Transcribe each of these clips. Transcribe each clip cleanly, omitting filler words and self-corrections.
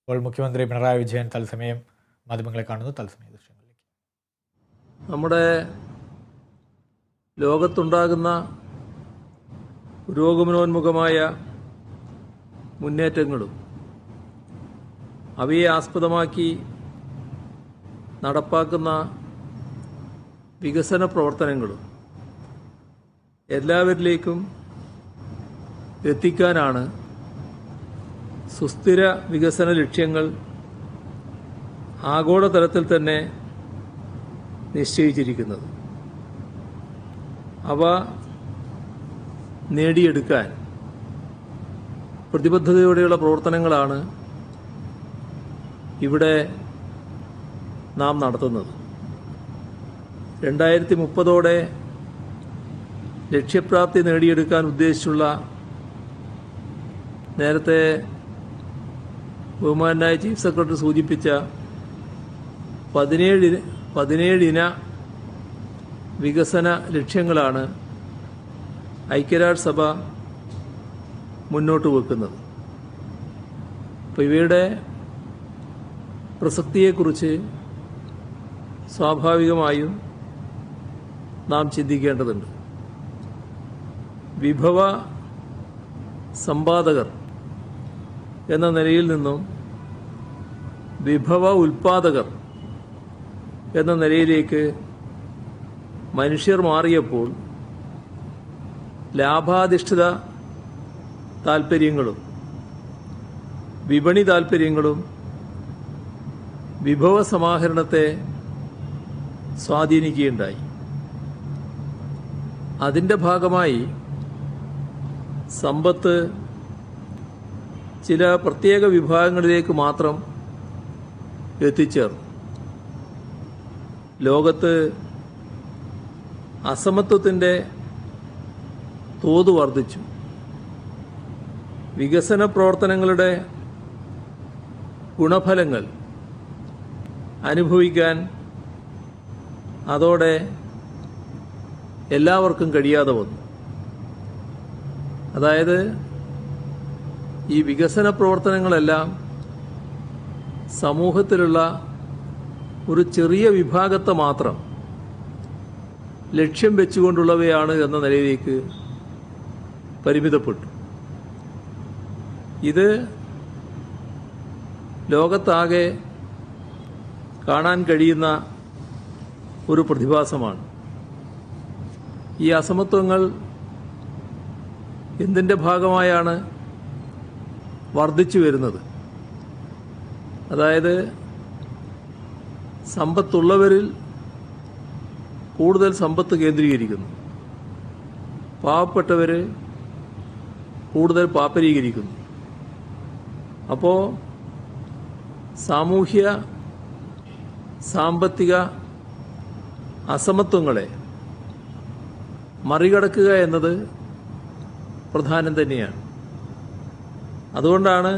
ഇപ്പോൾ മുഖ്യമന്ത്രി പിണറായി വിജയൻ തത്സമയം മാധ്യമങ്ങളെ കാണുന്നു. തത്സമയ ദൃശ്യങ്ങളിലേക്ക്. നമ്മുടെ ലോകത്തുണ്ടാകുന്ന പുരോഗമനോന്മുഖമായ മുന്നേറ്റങ്ങളും അവയെ ആസ്പദമാക്കി നടപ്പാക്കുന്ന വികസന പ്രവർത്തനങ്ങളും എല്ലാവരിലേക്കും എത്തിക്കാനാണ് സുസ്ഥിര വികസന ലക്ഷ്യങ്ങൾ ആഗോളതലത്തിൽ തന്നെ നിശ്ചയിച്ചിരിക്കുന്നത്. അവ നേടിയെടുക്കാൻ പ്രതിബദ്ധതയോടെയുള്ള പ്രവർത്തനങ്ങളാണ് ഇവിടെ നാം നടത്തുന്നത്. 2030 ലക്ഷ്യപ്രാപ്തി നേടിയെടുക്കാൻ ഉദ്ദേശിച്ചുള്ള നേരത്തെ ബഹുമാനായ ചീഫ് സെക്രട്ടറി സൂചിപ്പിച്ച 17 ഇന വികസന ലക്ഷ്യങ്ങളാണ് ഐക്യരാഷ്ട്രസഭ മുന്നോട്ട് വെക്കുന്നത്. അപ്പോൾ ഇവയുടെ പ്രസക്തിയെക്കുറിച്ച് സ്വാഭാവികമായും നാം ചിന്തിക്കേണ്ടതുണ്ട്. വിഭവ സമ്പാദകർ എന്ന നിലയിൽ നിന്നും വിഭവ ഉൽപാദകർ എന്ന നിലയിലേക്ക് മനുഷ്യർ മാറിയപ്പോൾ ലാഭാധിഷ്ഠിത താൽപ്പര്യങ്ങളും വിപണി താൽപ്പര്യങ്ങളും വിഭവ സമാഹരണത്തെ സ്വാധീനിക്കുകയുണ്ടായി. അതിൻ്റെ ഭാഗമായി സമ്പത്ത് ചില പ്രത്യേക വിഭാഗങ്ങളിലേക്ക് മാത്രം എത്തിച്ചേർന്നു. ലോകത്ത് അസമത്വത്തിൻ്റെ തോത് വർദ്ധിച്ചു. വികസന പ്രവർത്തനങ്ങളുടെ ഗുണഫലങ്ങൾ അനുഭവിക്കാൻ അതോടെ എല്ലാവർക്കും കഴിയാതെ വന്നു. അതായത് ഈ വികസന പ്രവർത്തനങ്ങളെല്ലാം സമൂഹത്തിലുള്ള ഒരു ചെറിയ വിഭാഗത്തെ മാത്രം ലക്ഷ്യം വെച്ചുകൊണ്ടുള്ളവയാണ് എന്ന നിലയിലേക്ക് പരിമിതപ്പെട്ടു. ഇത് ലോകത്താകെ കാണാൻ കഴിയുന്ന ഒരു പ്രതിഭാസമാണ്. ഈ അസമത്വങ്ങൾ എന്തിൻ്റെ ഭാഗമായാണ് വർദ്ധിച്ചു വരുന്നത്? അതായത് സമ്പത്തുള്ളവരിൽ കൂടുതൽ സമ്പത്ത് കേന്ദ്രീകരിക്കുന്നു, പാവപ്പെട്ടവർ കൂടുതൽ പാപ്പരീകരിക്കുന്നു. അപ്പോൾ സാമൂഹ്യ സാമ്പത്തിക അസമത്വങ്ങളെ മറികടക്കുക എന്നത് പ്രധാനം തന്നെയാണ്. അതുകൊണ്ടാണ്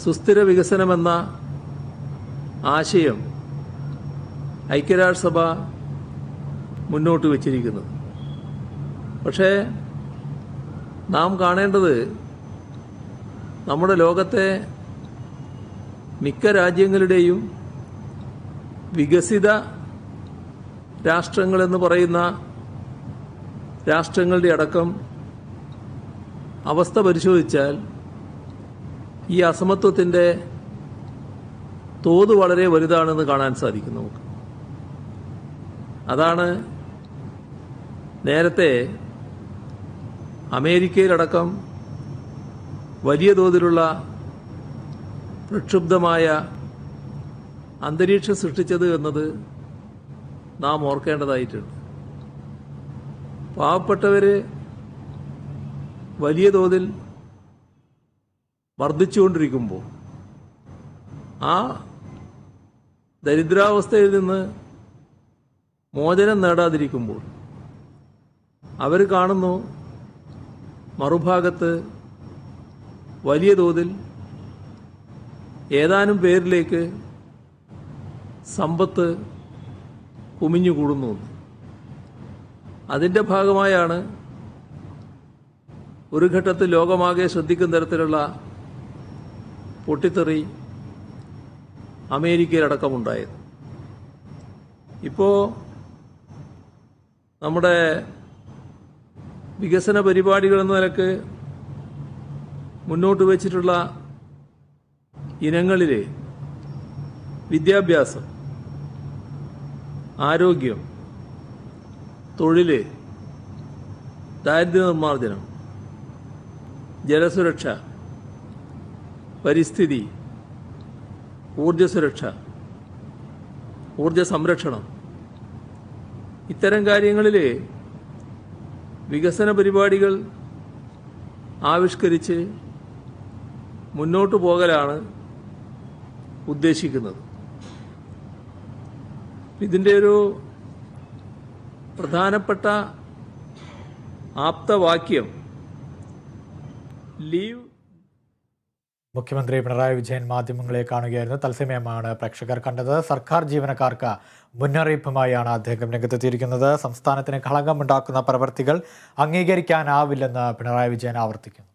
സുസ്ഥിര വികസനമെന്ന ആശയം ഐക്യരാഷ്ട്രസഭ മുന്നോട്ട് വച്ചിരിക്കുന്നത്. പക്ഷേ നാം കാണേണ്ടത് നമ്മുടെ ലോകത്തെ മിക്ക രാജ്യങ്ങളുടെയും വികസിത രാഷ്ട്രങ്ങളെന്ന് പറയുന്ന രാഷ്ട്രങ്ങളുടെ അടക്കം അവസ്ഥ പരിശോധിച്ചാൽ ഈ അസമത്വത്തിൻ്റെ തോത് വളരെ വലുതാണെന്ന് കാണാൻ സാധിക്കും നമുക്ക്. അതാണ് നേരത്തെ അമേരിക്കയിലടക്കം വലിയ തോതിലുള്ള പ്രക്ഷുബ്ധമായ അന്തരീക്ഷം സൃഷ്ടിച്ചത് എന്നത് നാം ഓർക്കേണ്ടതായിട്ടുണ്ട്. പാവപ്പെട്ടവർ വലിയ തോതിൽ വർദ്ധിച്ചുകൊണ്ടിരിക്കുമ്പോൾ ആ ദരിദ്രാവസ്ഥയിൽ നിന്ന് മോചനം നേടാതിരിക്കുമ്പോൾ അവർ കാണുന്നു മറുഭാഗത്ത് വലിയ തോതിൽ ഏതാനും പേരിലേക്ക് സമ്പത്ത് കുമിഞ്ഞുകൂടുന്നു. അതിൻ്റെ ഭാഗമായാണ് ഒരു ഘട്ടത്തിൽ ലോകമാകെ ശ്രദ്ധിക്കുന്ന തരത്തിലുള്ള പൊട്ടിത്തെറി അമേരിക്കയിലടക്കമുണ്ടായത്. ഇപ്പോൾ നമ്മുടെ വികസന പരിപാടികൾ എന്ന നിലക്ക് മുന്നോട്ട് വച്ചിട്ടുള്ള ഇനങ്ങളിൽ വിദ്യാഭ്യാസം, ആരോഗ്യം, തൊഴിൽ, ദാരിദ്ര്യ നിർമ്മാർജ്ജനം, ജലസുരക്ഷ, പരിസ്ഥിതി, ഊർജ്ജസുരക്ഷ, ഊർജ്ജ സംരക്ഷണം, ഇത്തരം കാര്യങ്ങളിൽ വികസന പരിപാടികൾ ആവിഷ്കരിച്ച് മുന്നോട്ട് പോകലാണ് ഉദ്ദേശിക്കുന്നത്. ഇതിൻ്റെ ഒരു പ്രധാനപ്പെട്ട ആപ്തവാക്യം ലീവ്. മുഖ്യമന്ത്രി പിണറായി വിജയൻ മാധ്യമങ്ങളെ കാണുകയായിരുന്നു. തത്സമയമാണ് പ്രേക്ഷകർ കണ്ടത്. സർക്കാർ ജീവനക്കാർക്ക് മുന്നറിയിപ്പുമായാണ് അദ്ദേഹം രംഗത്തെത്തിയിരിക്കുന്നത്. സംസ്ഥാനത്തിന് കളങ്കമുണ്ടാക്കുന്ന പ്രവൃത്തികൾ അംഗീകരിക്കാനാവില്ലെന്ന് പിണറായി വിജയൻ ആവർത്തിക്കുന്നു.